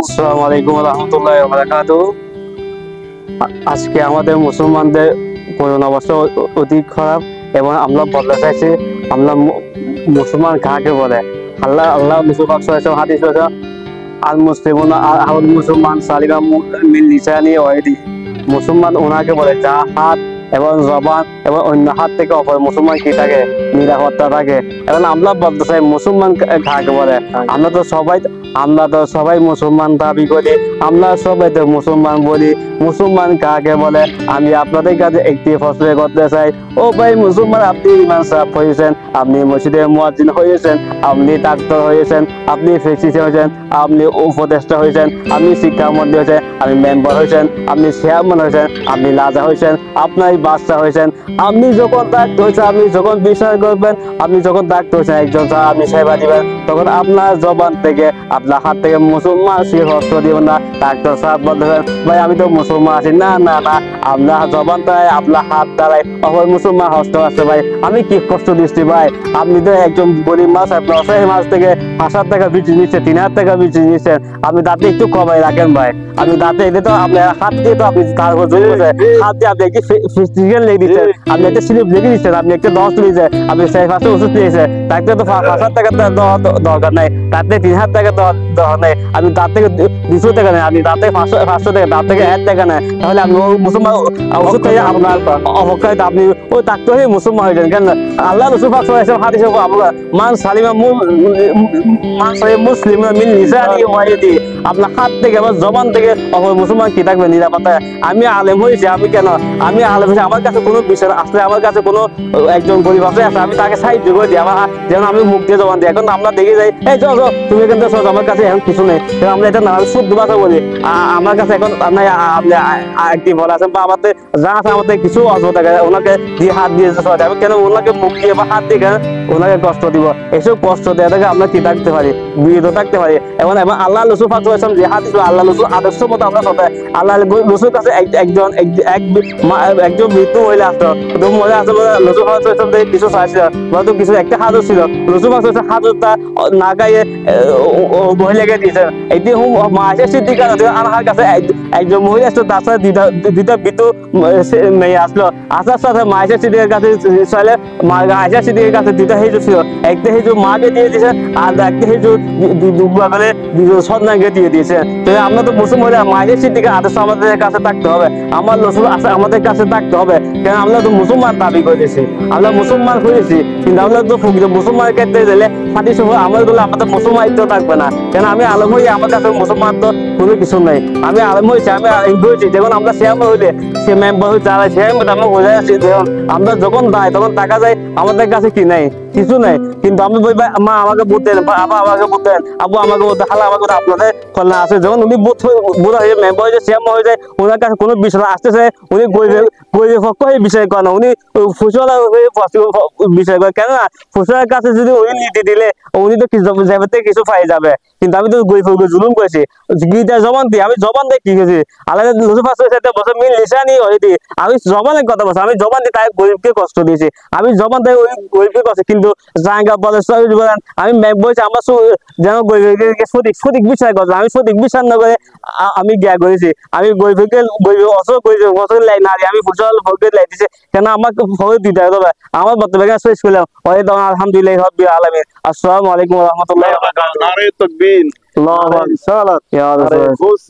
আসসালামু আলাইকুম ওয়া রাহমাতুল্লাহি ওয়া বারাকাতুহু। আজকে আমাদের মুসলমানদের করোনা অবস্থা অতি খারাপ এবং আমরা বদলা চাইছি। আমরা মুসলমান কাকে বলে? আল্লাহ আল্লাহ মুসলমান হাদিস আছে, আল মুসলিমুনা আল মুসলমান সালিমা মিন লিসানি ওয়া ইয়াদি। মুসলমান ওনাকে বলে যা হাত এবং জবান এবং অন্য হাত থেকে অপর মুসলমান কি থাকে, নিরাপত্তা থাকে। এখন আমরা বলতে চাই মুসলমান কাকে বলে? আমরা তো সবাই মুসলমান দাবি করি, আমরা সবাই তো মুসলমান বলি। মুসলমান কাকে বলে আমি আপনাদের কাছে একটি প্রশ্ন করতে চাই। ও ভাই মুসলমান, আপনি ইমাম সাহেব হয়েছেন, আপনি মসজিদের মুয়াজ্জিন হয়েছেন, আপনি ডাক্তার হয়েছেন, আপনি ফিজিশিয়ান হয়েছেন, আপনি উপদেষ্টা হয়েছেন, আপনি শিক্ষামন্ত্রী হয়েছেন, আপনি মেম্বার হয়েছেন, আপনি চেয়ারম্যান হয়েছেন, আপনি রাজা হয়েছেন, আপনার বাদশা হয়েছেন। আপনি যখন ডাক্তার হয়েছেন, আপনি যখন বিচার করবেন, আপনি যখন ডাক্তার হয়েছেন একজন আপনি সেবা দিবেন, তখন আপনার জবান থেকে আপনার হাত থেকে মুসলমান সে হস্ত দিবেন না। ডাক্তার সাহেব বলতেছেন ভাই আমি তো মুসলমান আছি, না না না, আপনার জবান দ্বারাই আপনার হাত দ্বারাই অপর মুসলমান হস্ত আছে। ভাই আমি কি কষ্ট দিচ্ছি ভাই? আপনি তো একজন গরিব মাছ, আপনার অসহায় মাছ থেকে 5,000 টাকা বিক্রি নিচ্ছে, 3,000 টাকা বিক্রি নিচ্ছেন। আপনি দাঁতে একটু কমাই রাখেন ভাই। আপনি দাঁতে এলে তো আপনার হাত দিয়ে তো আপনি হাত দিয়ে আপনি একটি ফিজিক্যাল লেগে দিচ্ছেন, আপনি একটা স্লিপ লেগে দিচ্ছেন, আপনি একটা 10 লিখেছেন, আপনি সেই ফার্স্টে ওষুধ নিয়েছে। তাকে তো 5,000 টাকা দরকার নাই, তাতে 3,000 টাকা দরকার নেই। আপনি তার থেকে 200 টাকা নেই, আপনি তার থেকে 500 টাকা, তার থেকে 1 টাকা নেয়, তাহলে আপনি মুসলমান ওষুধ থেকে আপনার অপকারিত আপনি ওই ডাক্তার হয়ে মুসলমান হয়ে যান কেন? আল্লাহ রসুল হাদিসে আমরা মান সালিমা মুসলিম মিন লিসানি ওয়া ইয়াদি। আপনার হাত থেকে বা জবান থেকে অপর মুসলমান কি থাকবে নিরাপত্তায়? আমি আলেম হয়েছি, আমি কেন আমি আলেম হয়েছি, আমার কাছে কোনো বিষয় আসলে, আমার কাছে কোনো একজন গরিব আছে, আমি তাকে সাহায্য করে দিই, আমার যেন আমি মুখ দিয়ে জবান দিই। এখন আমরা দেখে যাই এই চল তুমি এখান থেকে চল, আমার কাছে এখন কিছু নেই, আমরা এটা না শুদ্ধ ভাষা বলি। আমার কাছে এখন আপনার একটি বলা আছে বা আমাদের যা আছে, আমাদের কিছু অল্প টাকা ওনাকে দিয়ে হাত দিয়ে আমি কেন ওনাকে মুখ দিয়ে বা হাত দিয়ে কেন ওনাকে কষ্ট দিব? এসব কষ্ট দেওয়া থেকে আমরা কি থাকতে পারি, বিরত থাকতে পারি। এবং আল্লাহ রসুল যে হাদিস, আল্লাহ রসুল আদর্শ মতো আমরা সবাই আল্লাহ রসুল কাছে একজন মৃত্যু মহিলা আসতো, মহিলা আসতে রসুল কিছু চাইছিল, কিছু একটা হাজর ছিল, রসুল হাজরটা না গাইয়ে মহিলাকে দিয়েছেন। একটি মাসের সিদ্দিকা আনহার কাছে একজন মহিলা আসতো, তার সাথে দুইটা মৃত্যু মেয়ে আসলো। আসার সাথে মায়ের সিদ্দিকের কাছে চাইলে আয়সা সিদ্দিকের কাছে দুইটা হিজু ছিল, একটা হিজু মাকে দিয়ে দিয়েছেন আর একটা হিজু দুবা করে সন্তানকে দিয়ে দিয়েছেন। তো আমরা তো মুসলিম হলে মায়ের সিদ্দিকের আদর্শ আমাদের কাছে থাকতে হবে, আমার রসুল আছে আমাদের কাছে থাকতে হবে। কেন আমরা তো মুসলমান দাবি করেছি, আমরা মুসলমান হয়েছি, কিন্তু আমরা তো মুসলমানের ক্ষেত্রে গেলে ফাটি সব আমাদের আমাদের মুসলমানিত্ব থাকবে না। কেন আমি আলম হই, আমার কাছে মুসলমান তো কোনো কিছু নেই। আমি আলম হয়েছি, আমি হয়েছি, যখন আমরা চেয়ারম্যান হইলে সে মেম্বার হয়ে যারা চেয়ারম্যান আমরা বোঝাই আছি, যখন আমরা যখন দায় তখন টাকা যায়, আমাদের কাছে কি নাই, কিছু নাই। কিন্তু আমি বলি মা আমাকে ভোট দেন, আবা আমাকে ভোট দেন, আবু আমাকে ভোট দেন, খালা আমাকে আপনাদের কল্যাণ আছে। যখন উনি ভোট হয়ে মেম্বার হয়ে চেয়ারম্যান হয়ে যায়, ওনার কাছে কোনো বিষয় আসতেছে, উনি গরিবের পক্ষ হয়ে বিষয় করে না, উনি ফুসলা হয়ে বিষয় করে। কেননা ফুসলার কাছে যদি উনি নীতি দিলে উনি তো কিছু পাই যাবে, কিন্তু আমি তো গরিব জুলুম করেছি, গীতা জবান দিয়ে আমি জবান দিয়ে কি করেছি, আল্লাহ বছর মিল নিশানি হয়ে আমি জবানের কথা বলছি, আমি জবান দিয়ে তাই গরিবকে কষ্ট দিয়েছি, আমি জবান দিয়ে ওই গরিবকে কষ্ট। কিন্তু জায়গা বলেন আমি বলছি আমার যেন গরিবকে সঠিক বিচার করছে, আমি সঠিক বিচার না করে আমি জ্ঞা করেছি, আমি গরিবকে নারী আমি ফুসল ভোগে লাই দিছি। কেন আমাকে ভোগ দিতে হবে? আমার বক্তব্য শেষ করলাম। আলহামদুলিল্লাহ রাব্বিল আলামিন। আসসালামু আলাইকুম ওয়া রাহমাতুল্লাহি ওয়া বারাকাতুহু।